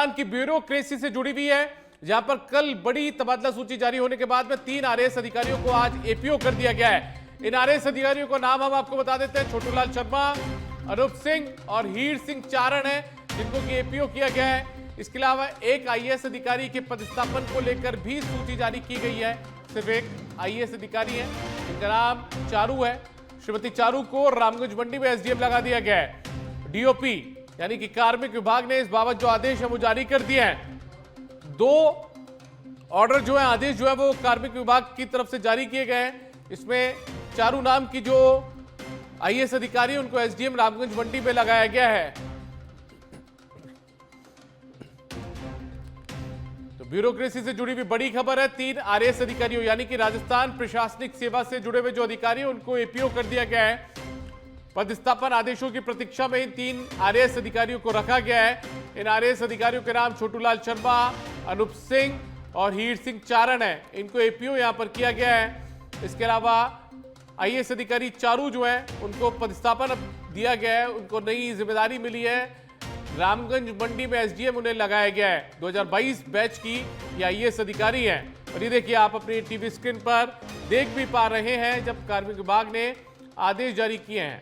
राजस्थान की ब्यूरोक्रेसी से जुड़ी हुई है, जहां पर कल बड़ी तबादला सूची जारी होने के बाद में 3 आरएएस अधिकारियों को आज एपीओ कर दिया गया है। इन आरएएस अधिकारियों का नाम हम आपको बता देते हैं। छोटूलाल शर्मा, अनूप सिंह और हीर सिंह चारण है जिनको कि एपीओ किया गया है। इसके अलावा एक आईएएस अधिकारी के पदस्थापन को लेकर भी सूची जारी की गई है। सिर्फ एक आईएएस अधिकारी है, इनका नाम चारू है। श्रीमती चारू को रामगंज मंडी में एसडीएम लगा दिया गया है। डीओपी यानी कि कार्मिक विभाग ने इस बाबत जो आदेश है वो जारी कर दिए हैं। 2 ऑर्डर जो है, आदेश जो है वो कार्मिक विभाग की तरफ से जारी किए गए हैं। इसमें चारू नाम की जो आईएएस अधिकारी है उनको एसडीएम रामगंज मंडी में लगाया गया है। तो ब्यूरोक्रेसी से जुड़ी हुई बड़ी खबर है। 3 आरएएस अधिकारियों यानी कि राजस्थान प्रशासनिक सेवा से जुड़े हुए जो अधिकारी हैं उनको एपीओ कर दिया गया है। पदस्थापन आदेशों की प्रतीक्षा में इन 3 आरएएस अधिकारियों को रखा गया है। इन आरएएस अधिकारियों के नाम छोटूलाल शर्मा, अनूप सिंह और हीर सिंह चारण है। इनको एपीओ यहां पर किया गया है। इसके अलावा आईएएस अधिकारी चारू जो है उनको पदस्थापन दिया गया है, उनको नई जिम्मेदारी मिली है। रामगंज मंडी में एसडीएम उन्हें लगाया गया है। 2022 बैच की ये आईएएस अधिकारी हैं। और ये देखिए, आप अपनी टीवी स्क्रीन पर देख भी पा रहे हैं जब कार्मिक विभाग ने आदेश जारी किए हैं।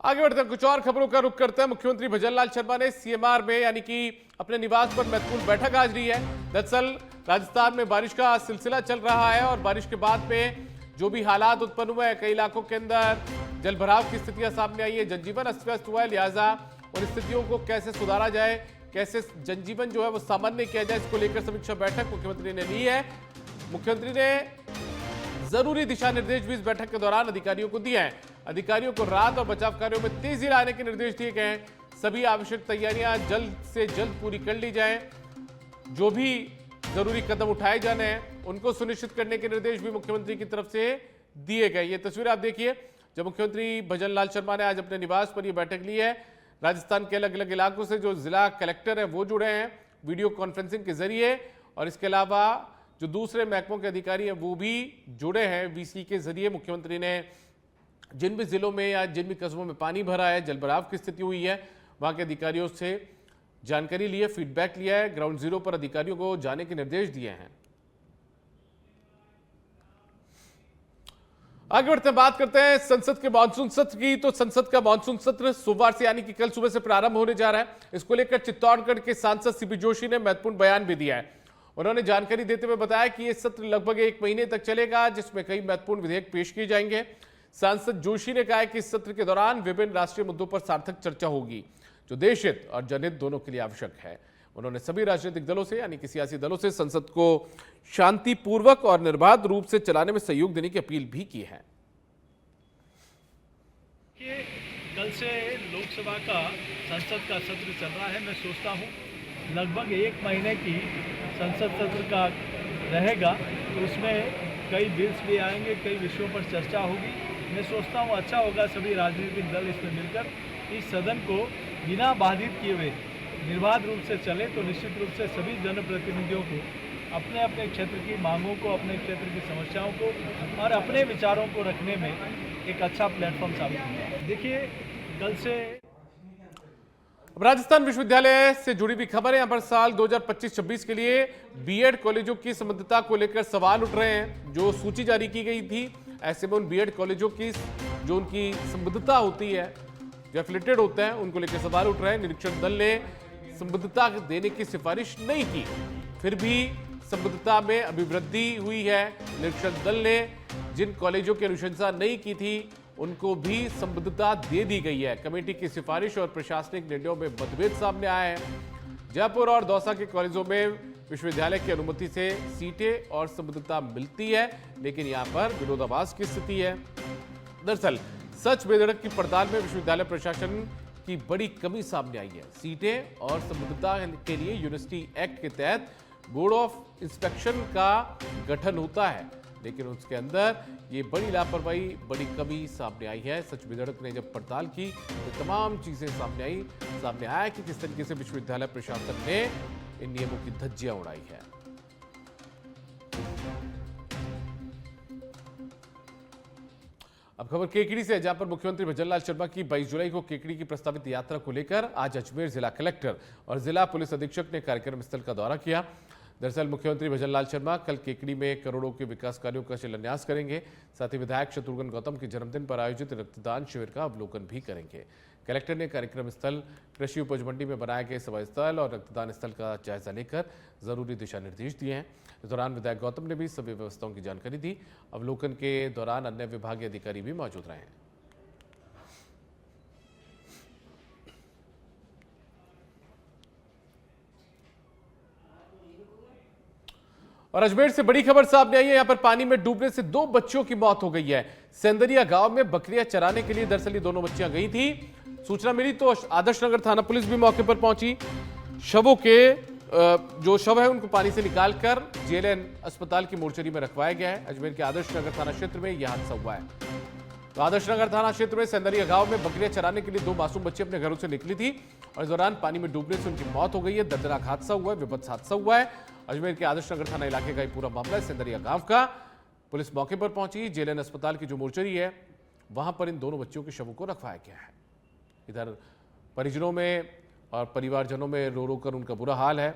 आगे बढ़ते हैं, कुछ और खबरों का रुख करते हैं। मुख्यमंत्री भजनलाल शर्मा ने सीएमआर में यानी कि अपने निवास पर महत्वपूर्ण बैठक आज ली है। दरअसल राजस्थान में बारिश का सिलसिला चल रहा है और बारिश के बाद में जो भी हालात उत्पन्न हुए हैं, कई इलाकों के अंदर जलभराव की स्थितियां सामने आई है, जनजीवन अस्त व्यस्त हुआ है। लिहाजा उन स्थितियों को कैसे सुधारा जाए, कैसे जनजीवन जो है वो सामान्य किया जाए, इसको लेकर समीक्षा बैठक मुख्यमंत्री ने ली है। मुख्यमंत्री ने जरूरी दिशा निर्देश भी इस बैठक के दौरान अधिकारियों को दिए हैं। अधिकारियों को राहत और बचाव कार्यों में तेजी लाने के निर्देश दिए गए हैं। सभी आवश्यक तैयारियां जल्द से जल्द पूरी कर ली जाएं। जो भी जरूरी कदम उठाए जाने हैं उनको सुनिश्चित करने के निर्देश भी मुख्यमंत्री की तरफ से दिए गए। ये तस्वीर आप देखिए, जब मुख्यमंत्री भजनलाल शर्मा ने आज अपने निवास पर यह बैठक ली है। राजस्थान के अलग अलग इलाकों से जो जिला कलेक्टर है वो जुड़े हैं वीडियो कॉन्फ्रेंसिंग के जरिए, और इसके अलावा जो दूसरे महकमों के अधिकारी हैं वो भी जुड़े हैं वीसी के जरिए। मुख्यमंत्री ने जिन भी जिलों में या जिन भी कस्बों में पानी भरा है, जलभराव की स्थिति हुई है, वहां के अधिकारियों से जानकारी ली है, फीडबैक लिया है, ग्राउंड जीरो पर अधिकारियों को जाने के निर्देश दिए हैं। आगे बढ़ते हैं, बात करते हैं संसद के मानसून सत्र की। तो संसद का मानसून सत्र सोमवार से यानी कि कल सुबह से प्रारंभ होने जा रहा है। इसको लेकर चित्तौड़गढ़ के सांसद सीपी जोशी ने महत्वपूर्ण बयान भी दिया है। उन्होंने जानकारी देते हुए बताया कि यह सत्र लगभग 1 महीने तक चलेगा, जिसमें कई महत्वपूर्ण विधेयक पेश किए जाएंगे। सांसद जोशी ने कहा कि इस सत्र के दौरान विभिन्न राष्ट्रीय मुद्दों पर सार्थक चर्चा होगी, जो देश हित और जनहित दोनों के लिए आवश्यक है। उन्होंने सभी राजनीतिक दलों से यानी कि सियासी दलों से संसद को शांतिपूर्वक और निर्बाध रूप से चलाने में सहयोग देने की अपील भी की है। कल से लोकसभा का संसद का सत्र चल रहा है। मैं सोचता हूँ लगभग 1 महीने की संसद सत्र का रहेगा, तो उसमें कई बिल्स भी आएंगे, कई विषयों पर चर्चा होगी। मैं सोचता हूँ अच्छा होगा सभी राजनीतिक दल इसमें मिलकर इस सदन को बिना बाधित किए हुए निर्बाध रूप से चले, तो निश्चित रूप से सभी जनप्रतिनिधियों को अपने अपने क्षेत्र की मांगों को, अपने क्षेत्र की समस्याओं को और अपने विचारों को रखने में एक अच्छा प्लेटफॉर्म साबित होगा। देखिए, कल से राजस्थान विश्वविद्यालय से जुड़ी भी खबर है। यहाँ पर साल 2025-26 के लिए बीएड कॉलेजों की संबद्धता को लेकर सवाल उठ रहे हैं। जो सूची जारी की गई थी, ऐसे में उन बीएड कॉलेजों की जो उनकी संबद्धता होती है, जो एफिलिएटेड होते हैं, उनको लेकर सवाल उठ रहे हैं। निरीक्षण दल ने संबद्धता देने की सिफारिश नहीं की, फिर भी संबद्धता में अभिवृद्धि हुई है। निरीक्षण दल ने जिन कॉलेजों की अनुशंसा नहीं की थी उनको भी संबद्धता दे दी गई है। कमेटी की सिफारिश और प्रशासनिक निर्णयों में मतभेद सामने आए हैं। जयपुर और दौसा के कॉलेजों में विश्वविद्यालय की अनुमति से सीटें और संबद्धता मिलती है, लेकिन यहां पर विरोधाभास की स्थिति है। दरअसल सच बेधड़क की पड़ताल में विश्वविद्यालय प्रशासन की बड़ी कमी सामने आई है। सीटें और संबद्धता के लिए यूनिवर्सिटी एक्ट के तहत बोर्ड ऑफ इंस्पेक्शन का गठन होता है, लेकिन उसके अंदर ये बड़ी लापरवाही, बड़ी कमी सामने आई है। सच बेधड़क ने जब पड़ताल की तो तमाम चीजें सामने आया कि किस तरीके से विश्वविद्यालय प्रशासन ने इन नियमों की धज्जियां उड़ाई है। अब खबर केकड़ी से है, जहां पर मुख्यमंत्री भजनलाल शर्मा की 22 जुलाई को केकड़ी की प्रस्तावित यात्रा को लेकर आज अजमेर जिला कलेक्टर और जिला पुलिस अधीक्षक ने कार्यक्रम स्थल का दौरा किया। दरअसल मुख्यमंत्री भजनलाल शर्मा कल केकड़ी में करोड़ों के विकास कार्यों का शिलान्यास करेंगे। साथ ही विधायक शत्रुघ्न गौतम के जन्मदिन पर आयोजित रक्तदान शिविर का अवलोकन भी करेंगे। कलेक्टर ने कार्यक्रम स्थल, कृषि उपज मंडी में बनाए गए सभा स्थल और रक्तदान स्थल का जायजा लेकर जरूरी दिशा निर्देश दिए हैं। इस दौरान विधायक गौतम ने भी सभी व्यवस्थाओं की जानकारी दी। अवलोकन के दौरान अन्य विभागीय अधिकारी भी मौजूद रहे हैं। और अजमेर से बड़ी खबर सामने आई है। यहां पर पानी में डूबने से 2 बच्चियों की मौत हो गई है। सेंदरिया गांव में बकरियां चराने के लिए दरअसल ये दोनों बच्चियां गई थी। सूचना मिली तो आदर्श नगर थाना पुलिस भी मौके पर पहुंची। शवों के जो शव है उनको पानी से निकालकर जेएलएन अस्पताल की मोर्चरी में रखवाया गया है। अजमेर के आदर्श नगर थाना क्षेत्र में यह हादसा हुआ है। तो आदर्श नगर थाना क्षेत्र में सेंदरिया गांव में बकरियां चराने के लिए 2 मासूम बच्चे अपने घरों से निकली थी और इस दौरान पानी में डूबने से उनकी मौत हो गई है। दर्दनाक हादसा हुआ है, विभत्स हादसा हुआ है। अजमेर के आदर्श नगर थाना इलाके का ये पूरा मामला है। सेंदरिया गांव का पुलिस मौके पर पहुंची। जेएलएन अस्पताल की जो मोर्चरी है वहां पर इन दोनों बच्चियों के शवों को रखवाया गया है। इधर परिजनों में और परिवारजनों में रो रो कर उनका बुरा हाल है।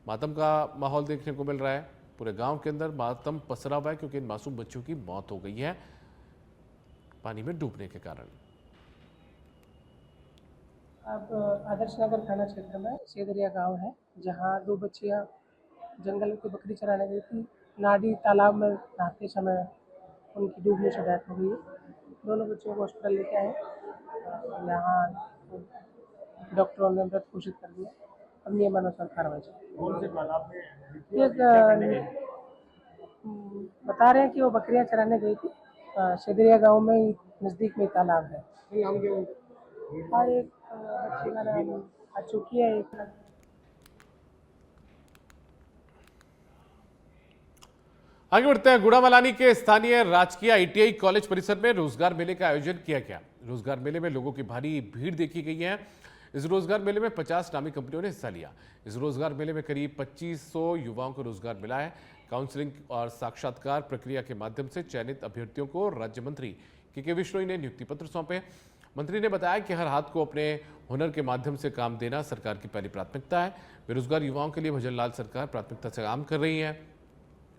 मातम का माहौल देखने को मिल रहा है। पूरे गांव के अंदर मातम पसरा हुआ है क्योंकि इन मासूम बच्चों की मौत हो गई है पानी में डूबने के कारण। अब आदर्श नगर थाना क्षेत्र में सेदरिया गांव है, जहां 2 बच्चियां जंगल में बकरी चराने गई थी। नाडी तालाब में नहाते समय उनकी डूबने से डेथ हो गई है। दोनों बच्चों को हॉस्पिटल लेके आए। यहाँ डॉक्टरों ने मृत घोषित कर दिया। अब नियमानुसार कार्रवाई बता रहे हैं कि वो बकरियां चराने गई थी। सेदरिया गांव में नज़दीक में तालाब है। हाँ, एक बच्ची का नाम अचूकी है। आगे बढ़ते हैं। गुड़ामलानी के स्थानीय राजकीय आईटीआई कॉलेज परिसर में रोजगार मेले का आयोजन किया गया। रोजगार मेले में लोगों की भारी भीड़ देखी गई है। इस रोजगार मेले में 50 नामी कंपनियों ने हिस्सा लिया। इस रोजगार मेले में करीब 2500 युवाओं को रोजगार मिला है। काउंसलिंग और साक्षात्कार प्रक्रिया के माध्यम से चयनित अभ्यर्थियों को राज्य मंत्री के बिश्नोई ने नियुक्ति पत्र सौंपे। मंत्री ने बताया कि हर हाथ को अपने हुनर के माध्यम से काम देना सरकार की पहली प्राथमिकता है। बेरोजगार युवाओं के लिए भजनलाल सरकार प्राथमिकता से काम कर रही है।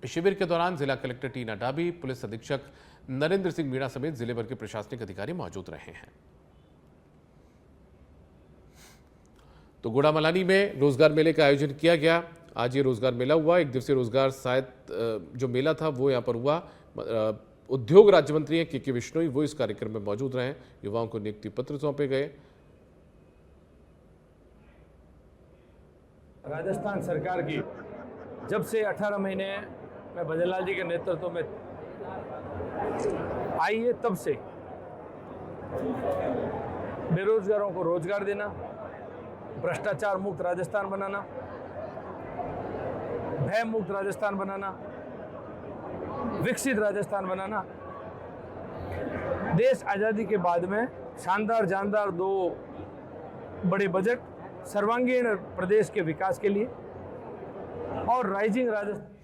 शिविर के दौरान जिला कलेक्टर टीना डाबी, पुलिस अधीक्षक नरेंद्र सिंह मीणा समेत जिले भर के प्रशासनिक अधिकारी मौजूद रहे हैं। तो गुड़ामलानी में रोजगार मेले का आयोजन किया गया। आज ये रोजगार मेला हुआ। 1 दिवसीय रोजगार शायद जो मेला था वो यहाँ पर हुआ। उद्योग राज्य मंत्री हैं के बिश्नोई, वो इस कार्यक्रम में मौजूद रहे। युवाओं को नियुक्ति पत्र सौंपे गए। राजस्थान सरकार की जब से 18 महीने में भजनलाल जी के नेतृत्व में आई है, तब से बेरोजगारों को रोजगार देना, भ्रष्टाचार मुक्त राजस्थान बनाना, भय मुक्त राजस्थान बनाना, विकसित राजस्थान बनाना। देश आज़ादी के बाद में शानदार जानदार 2 बड़े बजट, सर्वांगीण प्रदेश के विकास के लिए और राइजिंग राजस्थान।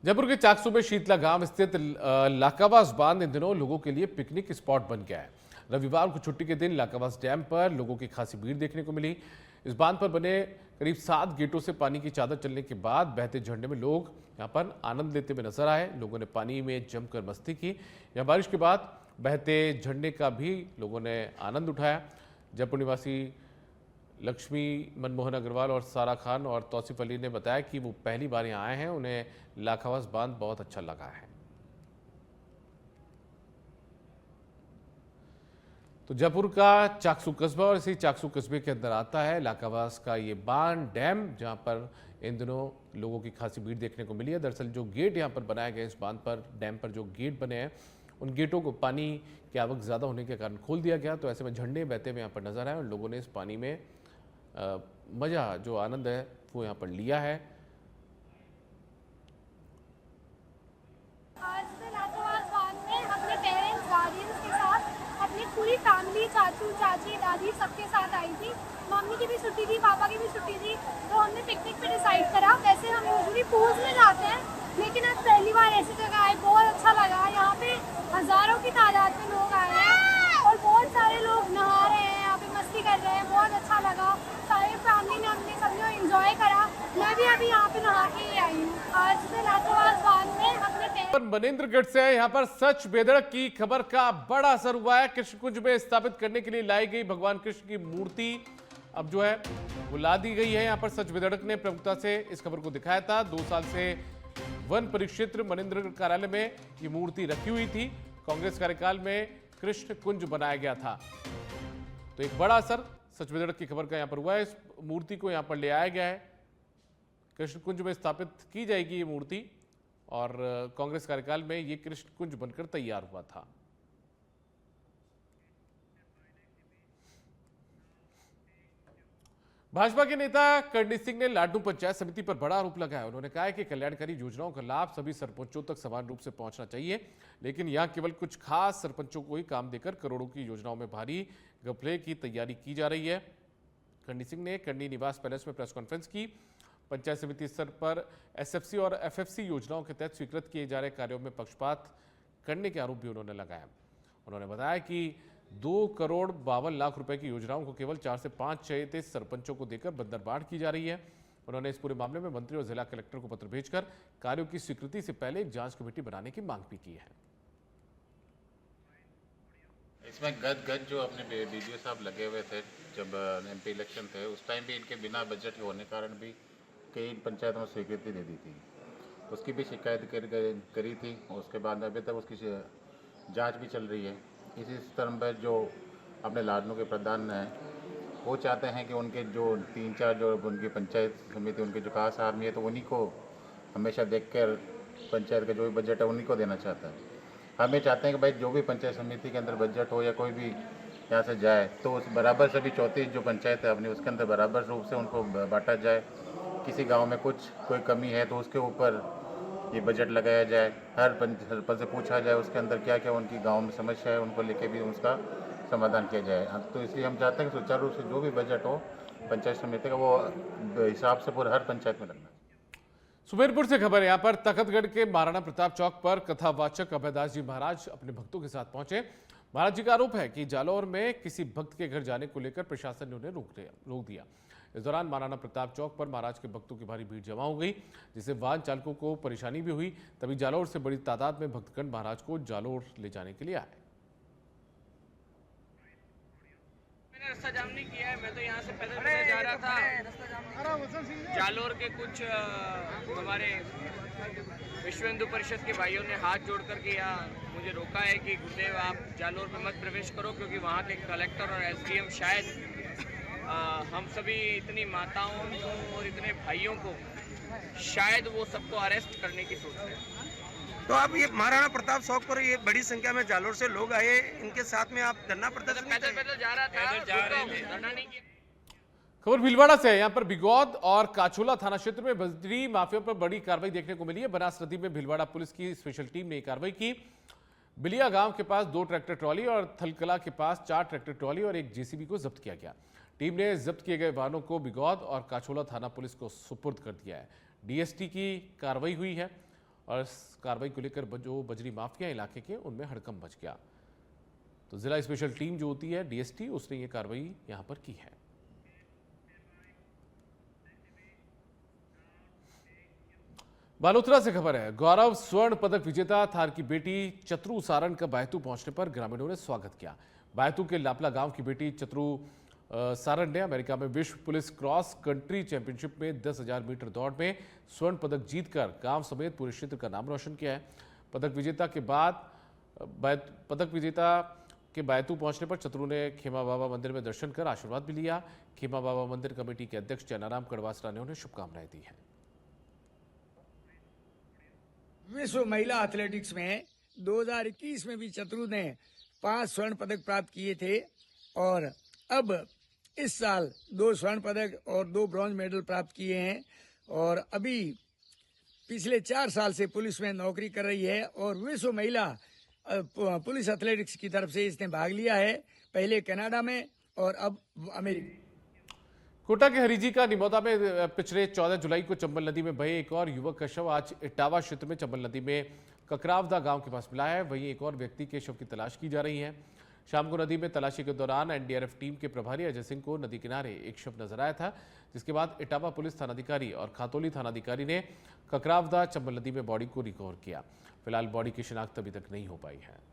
जयपुर के चाकसू में शीतला गांव स्थित लाकावास बांध इन दिनों लोगों के लिए पिकनिक स्पॉट बन गया है। रविवार को छुट्टी के दिन लाकावास डैम पर लोगों की खासी भीड़ देखने को मिली। इस बांध पर बने करीब 7 गेटों से पानी की चादर चलने के बाद बहते झरने में लोग यहां पर आनंद लेते हुए नजर आए। लोगों ने पानी में जमकर मस्ती की। यहां बारिश के बाद बहते झरने का भी लोगों ने आनंद उठाया। जयपुर निवासी लक्ष्मी मनमोहन अग्रवाल और सारा खान और तौसीफ अली ने बताया कि वो पहली बार यहाँ आए हैं। उन्हें लाखावास बांध बहुत अच्छा लगा है। तो जयपुर का चाकसू कस्बा और इसी चाकसू कस्बे के अंदर आता है लाखावास का ये बांध डैम, जहां पर इन दिनों लोगों की खासी भीड़ देखने को मिली है। दरअसल जो गेट यहां पर बनाया गया, इस बांध पर डैम पर जो गेट बने हैं, उन गेटों को पानी की आवक ज़्यादा होने के कारण खोल दिया गया। तो ऐसे में झंडे बहते हुए यहाँ पर नजर आए और लोगों ने इस पानी में मज़ा, जो आनंद है, वो यहाँ पर लिया है। आज मैं लाखावास बांध में अपने पेरेंट्स, गार्डियंस के साथ अपनी पूरी फैमिली, चाचू चाची दादी सबके साथ आई थी। मम्मी की भी छुट्टी थी, पापा की भी छुट्टी थी, तो हमने पिकनिक पे डिसाइड करा। वैसे हम यूजुअली पूल्स में जाते हैं, लेकिन आज पहली बार ऐसी जगह आए, बहुत अच्छा लगा। यहाँ पे हजारों की तादाद में लोग आए हैं और बहुत सारे लोग नहा रहे हैं, यहाँ पे मस्ती कर रहे हैं, बहुत अच्छा लगा। सारी फैमिली ने हमने सभी एंजॉय करा। मैं भी अभी यहाँ पे नहा के ही आई हूँ। आज मैं रातोरात बांध में अपने मनेंद्रगढ़ से यहाँ पर सच बेधड़क की खबर का बड़ा असर हुआ है। कृष्णकुंज में स्थापित करने के लिए लाई गई भगवान कृष्ण की मूर्ति अब जो है वो ला दी गई है। यहाँ पर सच बेधड़क ने प्रमुखता से इस खबर को दिखाया था। 2 साल से वन परिक्षेत्र मनेंद्रगढ़ कार्यालय में ये मूर्ति रखी हुई थी। कांग्रेस कार्यकाल में कृष्ण कुंज बनाया गया था। तो एक बड़ा असर सच बेधड़क की खबर का यहाँ पर हुआ है। इस मूर्ति को यहाँ पर ले आया गया है, कृष्ण कुंज में स्थापित की जाएगी ये मूर्ति और कांग्रेस कार्यकाल में ये कृष्ण कुंज बनकर तैयार हुआ था। भाजपा के नेता करणी सिंह ने लाडनू पंचायत समिति पर बड़ा आरोप लगाया। उन्होंने कहा है कि कल्याणकारी योजनाओं का लाभ सभी सरपंचों तक समान रूप से पहुंचना चाहिए, लेकिन यहां केवल कुछ खास सरपंचों को ही काम देकर करोड़ों की योजनाओं में भारी घपले की तैयारी की जा रही है। करणी सिंह ने करणी निवास पैलेस में प्रेस कॉन्फ्रेंस की। पंचायत समिति स्तर पर एसएफसी और एफएफसी योजनाओं के तहत स्वीकृत किए जा रहे कार्यों में पक्षपात करने के आरोप भी उन्होंने लगाया। उन्होंने बताया कि 2,52,00,000 रुपए की योजनाओं को केवल 4 से 5 चयनित सरपंचों को देकर बंदरबांट की जा रही है। उन्होंने इस पूरे मामले में मंत्री और जिला कलेक्टर को पत्र भेजकर कार्यों की स्वीकृति से पहले एक जांच कमेटी बनाने की मांग भी की है। इसमें गद जो अपने बीडीओ साहब लगे हुए थे जब एमपी इलेक्शन थे, उस टाइम भी इनके बिना बजट होने के कारण भी कई पंचायतों में स्वीकृति दे दी थी। उसकी भी शिकायत करी थी। उसके बाद अभी तक उसकी जांच भी चल रही है। इसी स्तंभ पर जो अपने लाडनू के प्रधान हैं, वो चाहते हैं कि उनके जो 3-4 जो उनकी पंचायत समिति उनके जो खास आदमी है तो उन्हीं को हमेशा देखकर पंचायत का जो भी बजट है उन्हीं को देना चाहता है। हम ये चाहते हैं कि भाई जो भी पंचायत समिति के अंदर बजट हो या कोई भी यहाँ से जाए तो उस बराबर सभी 34 जो पंचायत है अपनी उसके अंदर बराबर रूप से उनको बांटा जाए। किसी गांव में कोई कमी है तो उसके ऊपर ये बजट लगाया जाए। हर सरपंच से पूछा जाए उसके अंदर क्या क्या उनकी गांव में समस्या है, उनको लेके भी उसका समाधान किया जाए। तो इसलिए हम चाहते हैं कि सुचारू रूप से जो भी बजट हो पंचायत समिति का वो हिसाब से पूरा हर पंचायत में लगना। सुमेरपुर से खबर है। यहाँ पर तखतगढ़ के महाराणा प्रताप चौक पर कथावाचक अभयदास जी महाराज अपने भक्तों के साथ पहुंचे। महाराज जी का आरोप है कि जालौर में किसी भक्त के घर जाने को लेकर प्रशासन ने उन्हें रोक दिया। इस दौरान महाराणा प्रताप चौक पर महाराज के भक्तों की भारी भीड़ जमा हो गई, जिससे वाहन चालकों को परेशानी भी हुई। तभी जालौर से बड़ी तादाद में भक्तगण महाराज को जालौर ले जाने के लिए आए। मैंने रास्ता जाम नहीं किया है, मैं तो यहाँ से पैदल जा रहा था। जालौर के कुछ हमारे विश्व हिंदू परिषद के भाइयों ने हाथ जोड़ करके यहाँ मुझे रोका है कि गुरुदेव आप जालौर में मत प्रवेश करो, क्योंकि वहाँ के कलेक्टर और एसडीएम शायद हम सभी इतनी माताओं को और इतने भाइयों को शायद वो सबको अरेस्ट करने की सोच रहे हैं। तो अब ये महाराणा प्रताप चौक पर ये बड़ी संख्या में जालौर से लोग आए, इनके साथ में आप धरना प्रदर्शन पैदल जा रहा था, धरना नहीं किया। खबर भीलवाड़ा से है। यहाँ पर बिगौद और काचोला थाना क्षेत्र में बजरी माफिया पर बड़ी कार्रवाई देखने को मिली है। बनास नदी में भीलवाड़ा पुलिस की स्पेशल टीम ने कार्रवाई की। बिलिया गांव के पास 2 ट्रैक्टर ट्रॉली और थलकला के पास 4 ट्रैक्टर ट्रॉली और एक जेसीबी को जब्त किया गया। टीम ने जब्त किए गए वाहनों को बिगौद और काचोला थाना पुलिस को सुपुर्द कर दिया है। डीएसटी की कार्रवाई हुई है और इस कार्रवाई को लेकर जो बजरी माफिया इलाके के उनमें हड़कंप मच गया। तो जिला स्पेशल टीम जो होती है डीएसटी, उसने ये कार्रवाई यहां पर की है। बालोतरा से खबर है। गौरव स्वर्ण पदक विजेता थार की बेटी चतरू सारण का बायतू पहुंचने पर ग्रामीणों ने स्वागत किया। बायतू के लापला गांव की बेटी चतरू सारण ने अमेरिका में विश्व पुलिस क्रॉस कंट्री चैंपियनशिप में 10,000 मीटर दौड़ में स्वर्ण पदक जीतकर गांव समेत पूरे क्षेत्र का नाम रोशन किया है। पदक विजेता के बायतू पहुंचने पर चतरू ने खेमा बाबा मंदिर में दर्शन कर आशीर्वाद भी लिया। खेमा बाबा मंदिर कमेटी के अध्यक्ष चैनाराम कड़वासरा ने उन्हें शुभकामनाएं दी हैं। विश्व महिला एथलेटिक्स में 2021 में भी चतरू ने 5 स्वर्ण पदक प्राप्त किए थे और अब इस साल 2 स्वर्ण पदक और 2 ब्रॉन्ज मेडल प्राप्त किए हैं और अभी पिछले 4 साल से पुलिस में नौकरी कर रही है और विश्व महिला पुलिस एथलेटिक्स की तरफ से इसने भाग लिया है, पहले कनाडा में और अब अमेरिका। कोटा के हरीजी का निमोदा में पिछले 14 जुलाई को चंबल नदी में बहे एक और युवक का शव आज इटावा क्षेत्र में चंबल नदी में ककरावदा गांव के पास मिला है। वहीं एक और व्यक्ति के शव की तलाश की जा रही है। शाम को नदी में तलाशी के दौरान एनडीआरएफ टीम के प्रभारी अजय सिंह को नदी किनारे एक शव नजर आया था, जिसके बाद इटावा पुलिस थानाधिकारी और खातौली थानाधिकारी ने ककरावदा चंबल नदी में बॉडी को रिकवर किया। फिलहाल बॉडी की शिनाख्त अभी तक नहीं हो पाई है।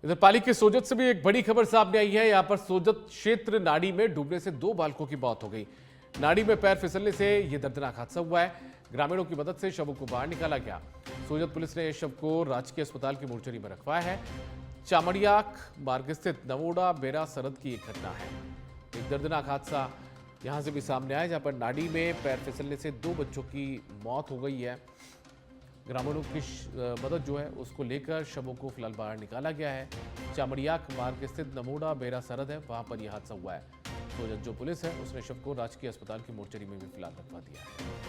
इधर पाली के सोजत से भी एक बड़ी खबर सामने आई है। यहां पर सोजत क्षेत्र नाड़ी में डूबने से 2 बालकों की मौत हो गई। नाड़ी में पैर फिसलने से यह दर्दनाक हादसा हुआ है। ग्रामीणों की मदद से शवों को बाहर निकाला गया। सोजत पुलिस ने शव को राजकीय अस्पताल की मोर्चरी में रखवाया है। चामड़ियाक मार्ग स्थित नवोड़ा बेरा सरहद की एक घटना है। एक दर्दनाक हादसा यहां से भी सामने आया, जहां पर नाड़ी में पैर फिसलने से 2 बच्चों की मौत हो गई है। ग्रामीणों की मदद जो है उसको लेकर शवों को फिलहाल बाहर निकाला गया है। चामड़ियाक मार्ग स्थित नमोड़ा बेरा सरहद है, वहां पर यह हादसा हुआ है। तो जो पुलिस है उसने शव को राजकीय अस्पताल की मोर्चरी में भी फिलहाल रखवा दिया है।